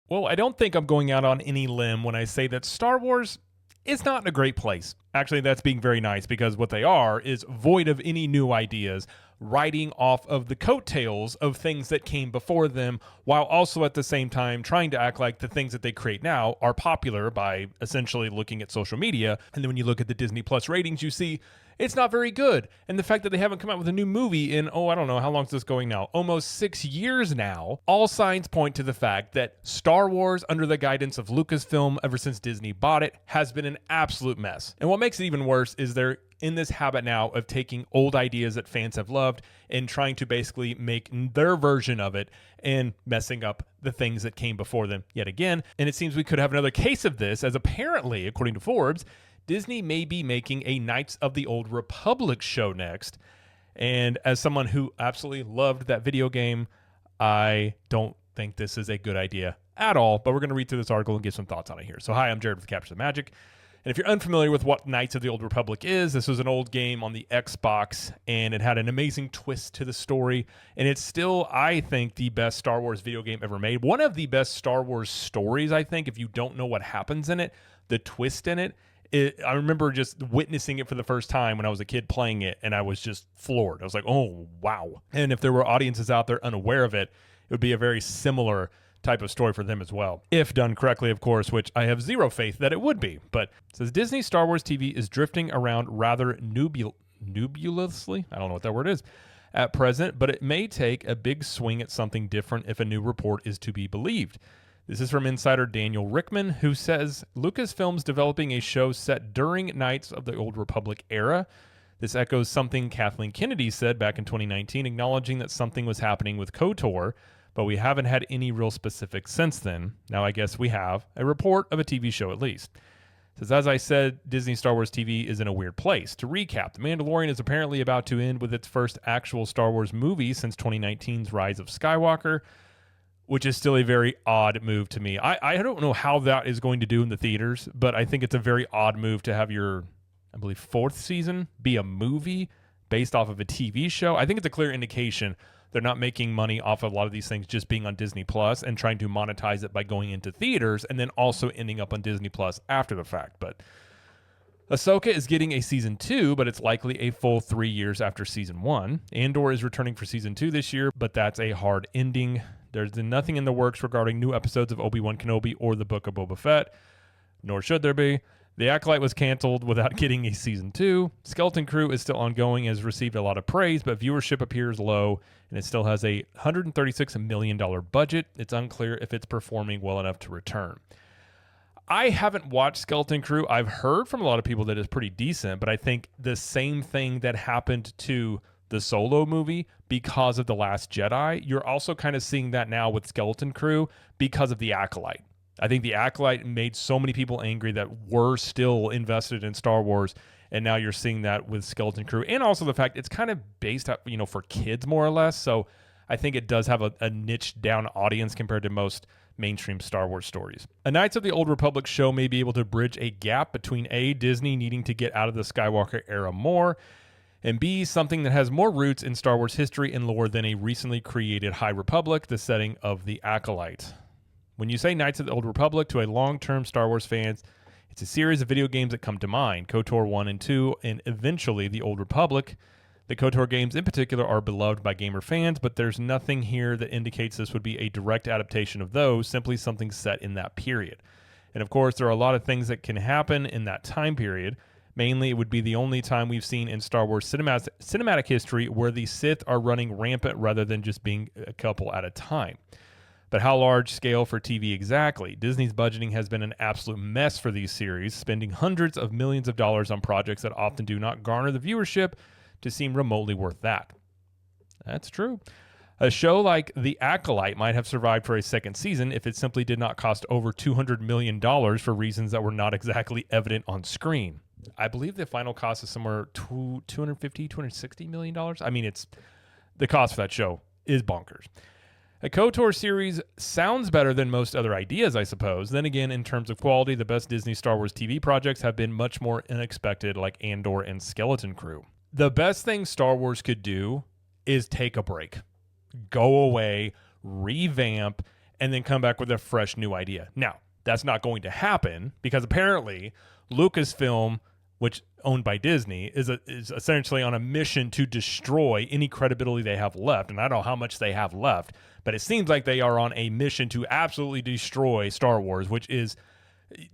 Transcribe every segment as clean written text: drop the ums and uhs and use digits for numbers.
Well, I don't think I'm going out on any limb when I say that Star Wars is not in a great place. Actually, that's being very nice because what they are is void of any new ideas, riding off of the coattails of things that came before them, while also at the same time trying to act like the things that they create now are popular by essentially looking at social media. And then when you look at the Disney Plus ratings, you see it's not very good. And the fact that they haven't come out with a new movie in, I don't know, how long is this going now? Almost 6 years now. All signs point to the fact that Star Wars, under the guidance of Lucasfilm, ever since Disney bought it, has been an absolute mess. And what makes it even worse is they're in this habit now of taking old ideas that fans have loved and trying to basically make their version of it and messing up the things that came before them yet again. And it seems we could have another case of this, as apparently, according to Forbes, Disney may be making a Knights of the Old Republic show next. And as someone who absolutely loved that video game, I don't think this is a good idea at all. But we're going to read through this article and give some thoughts on it here. So hi, I'm Jared with Capture the Magic. And if you're unfamiliar with what Knights of the Old Republic is, this was an old game on the Xbox, and it had an amazing twist to the story. And it's still, I think, the best Star Wars video game ever made. One of the best Star Wars stories, I think, if you don't know what happens in it, the twist in it. I remember just witnessing it for the first time when I was a kid playing it, and I was just floored. I was like, oh, wow. And if there were audiences out there unaware of it, it would be a very similar type of story for them as well. If done correctly, of course, which I have zero faith that it would be. But it says Disney Star Wars TV is drifting around rather nebulously. I don't know what that word is at present, but it may take a big swing at something different if a new report is to be believed. This is from insider Daniel Rickman, who says Lucasfilm's developing a show set during Knights of the Old Republic era. This echoes something Kathleen Kennedy said back in 2019, acknowledging that something was happening with KOTOR, but we haven't had any real specifics since then. Now I guess we have a report of a TV show at least. It says, as I said, Disney Star Wars TV is in a weird place. To recap, The Mandalorian is apparently about to end with its first actual Star Wars movie since 2019's Rise of Skywalker, which is still a very odd move to me. I don't know how that is going to do in the theaters, but I think it's a very odd move to have your, I believe, 4th season be a movie based off of a TV show. I think it's a clear indication they're not making money off of a lot of these things just being on Disney Plus and trying to monetize it by going into theaters and then also ending up on Disney Plus after the fact. But Ahsoka is getting a season 2, but it's likely a full 3 years after season 1. Andor is returning for season 2 this year, but that's a hard ending. There's nothing in the works regarding new episodes of Obi-Wan Kenobi or the Book of Boba Fett, nor should there be. The Acolyte was canceled without getting a season 2. Skeleton Crew is still ongoing, has received a lot of praise, but viewership appears low, and it still has a $136 million budget. It's unclear if it's performing well enough to return. I haven't watched Skeleton Crew. I've heard from a lot of people that it's pretty decent, but I think the same thing that happened to the Solo movie because of The Last Jedi, you're also kind of seeing that now with Skeleton Crew because of The Acolyte. I think The Acolyte made so many people angry that were still invested in Star Wars, and now you're seeing that with Skeleton Crew, and also the fact it's kind of based out, for kids more or less, so I think it does have a niche down audience compared to most mainstream Star Wars stories. A Knights of the Old Republic show may be able to bridge a gap between A, Disney needing to get out of the Skywalker era more, and B, something that has more roots in Star Wars history and lore than a recently created High Republic, the setting of The Acolyte. When you say Knights of the Old Republic to a long-term Star Wars fans, it's a series of video games that come to mind, KOTOR 1 and 2, and eventually The Old Republic. The KOTOR games in particular are beloved by gamer fans, but there's nothing here that indicates this would be a direct adaptation of those, simply something set in that period. And of course, there are a lot of things that can happen in that time period. Mainly, it would be the only time we've seen in Star Wars cinematic history where the Sith are running rampant rather than just being a couple at a time. But how large scale for TV exactly? Disney's budgeting has been an absolute mess for these series, spending hundreds of millions of dollars on projects that often do not garner the viewership to seem remotely worth that. That's true. A show like The Acolyte might have survived for a second season if it simply did not cost over $200 million for reasons that were not exactly evident on screen. I believe the final cost is somewhere $250, $260 million. I mean, the cost for that show is bonkers. A KOTOR series sounds better than most other ideas, I suppose. Then again, in terms of quality, the best Disney Star Wars TV projects have been much more unexpected, like Andor and Skeleton Crew. The best thing Star Wars could do is take a break. Go away, revamp, and then come back with a fresh new idea. Now, that's not going to happen because apparently Lucasfilm, which owned by Disney, is essentially on a mission to destroy any credibility they have left. And I don't know how much they have left, but it seems like they are on a mission to absolutely destroy Star Wars, which is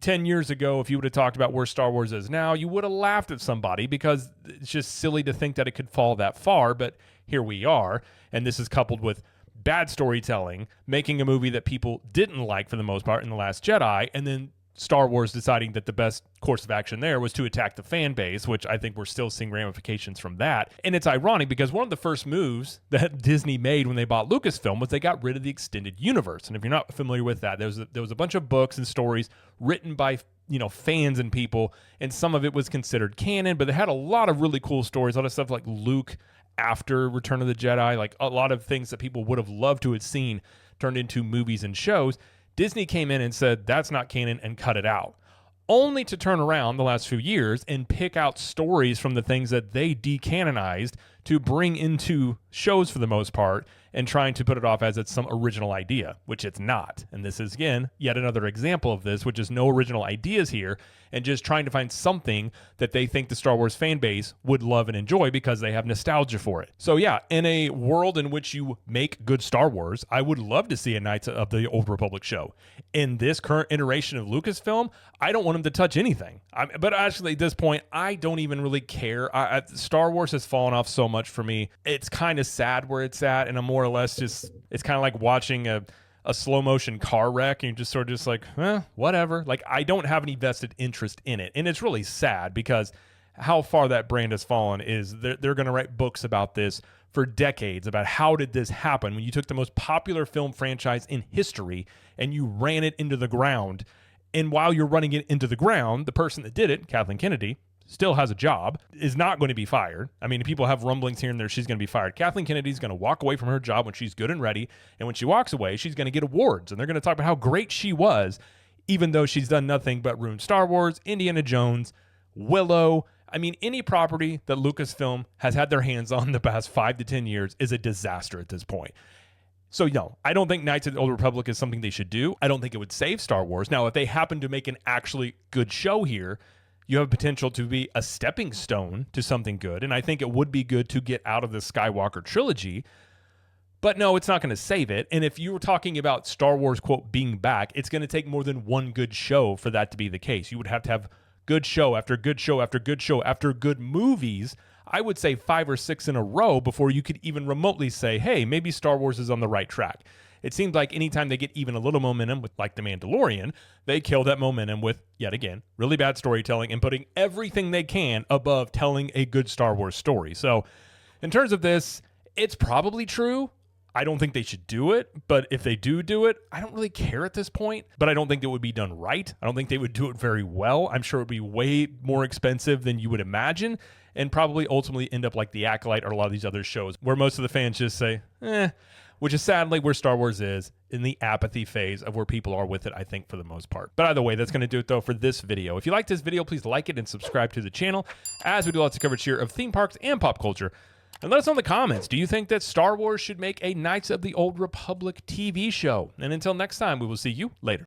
10 years ago, if you would have talked about where Star Wars is now, you would have laughed at somebody because it's just silly to think that it could fall that far. But here we are. And this is coupled with bad storytelling, making a movie that people didn't like for the most part in The Last Jedi, and then Star Wars deciding that the best course of action there was to attack the fan base, which I think we're still seeing ramifications from that. And it's ironic because one of the first moves that Disney made when they bought Lucasfilm was they got rid of the extended universe. And if you're not familiar with that, there was a bunch of books and stories written by fans and people, and some of it was considered canon, but they had a lot of really cool stories, a lot of stuff like Luke after Return of the Jedi, like a lot of things that people would have loved to have seen turned into movies and shows. Disney came in and said, that's not canon, and cut it out. Only to turn around the last few years and pick out stories from the things that they decanonized to bring into shows for the most part, and trying to put it off as it's some original idea, which it's not. And this is, again, yet another example of this, which is no original ideas here, and just trying to find something that they think the Star Wars fan base would love and enjoy because they have nostalgia for it. So yeah, in a world in which you make good Star Wars, I would love to see a Knights of the Old Republic show. In this current iteration of Lucasfilm, I don't want them to touch anything. But actually, at this point, I don't even really care. Star Wars has fallen off so much for me. It's kind of sad where it's at, and I'm more or less just, it's kind of like watching a slow motion car wreck, and you're just sort of just like, whatever. Like, I don't have any vested interest in it. And it's really sad because how far that brand has fallen is they're going to write books about this for decades, about how did this happen when you took the most popular film franchise in history and you ran it into the ground. And while you're running it into the ground, the person that did it, Kathleen Kennedy, still has a job, is not going to be fired. I mean, people have rumblings here and there she's going to be fired. Kathleen Kennedy's going to walk away from her job when she's good and ready. And when she walks away, she's going to get awards. And they're going to talk about how great she was, even though she's done nothing but ruin Star Wars, Indiana Jones, Willow. I mean, any property that Lucasfilm has had their hands on the past 5 to 10 years is a disaster at this point. So, no, I don't think Knights of the Old Republic is something they should do. I don't think it would save Star Wars. Now, if they happen to make an actually good show here, you have potential to be a stepping stone to something good. And I think it would be good to get out of the Skywalker trilogy. But no, it's not going to save it. And if you were talking about Star Wars, quote, being back, it's going to take more than one good show for that to be the case. You would have to have good show after good show after good show after good movies. I would say 5 or 6 in a row before you could even remotely say, hey, maybe Star Wars is on the right track. It seems like anytime they get even a little momentum with, like, The Mandalorian, they kill that momentum with, yet again, really bad storytelling and putting everything they can above telling a good Star Wars story. So in terms of this, it's probably true. I don't think they should do it, but if they do it, I don't really care at this point, but I don't think it would be done right. I don't think they would do it very well. I'm sure it would be way more expensive than you would imagine, and probably ultimately end up like The Acolyte or a lot of these other shows where most of the fans just say, which is sadly where Star Wars is in the apathy phase of where people are with it, I think, for the most part. But either way, that's going to do it, though, for this video. If you like this video, please like it and subscribe to the channel, as we do lots of coverage here of theme parks and pop culture. And let us know in the comments, do you think that Star Wars should make a Knights of the Old Republic TV show? And until next time, we will see you later.